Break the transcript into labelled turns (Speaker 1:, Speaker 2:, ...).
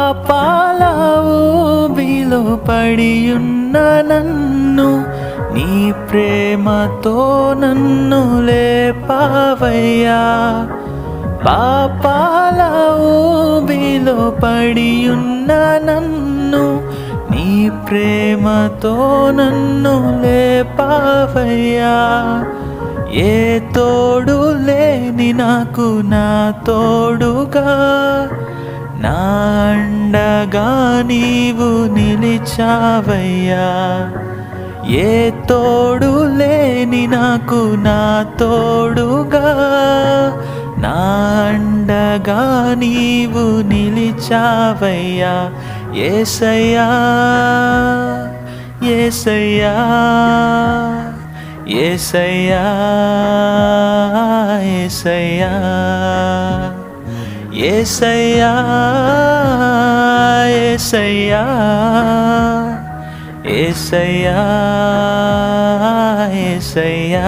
Speaker 1: పాపాల ఊబిలో పడియున్న నన్ను నీ ప్రేమతో నన్ను లేపావయ్యా. పాపాల ఊబిలో పడియున్న నన్ను నీ ప్రేమతో నన్ను లేపావయ్యా. ఏ తోడు లేని నాకు నా తోడుగా నా అండగా నీవు నిలిచావయ్యా. ఏ తోడు లేని నాకు నా తోడుగా నా అండగా నీవు నిలిచావయ్యా. యేసయ్యా యేసయ్యా యేసయ్యా యేసయ్యా యేసయ్యా యేసయ్యా యేసయ్యా యేసయ్యా.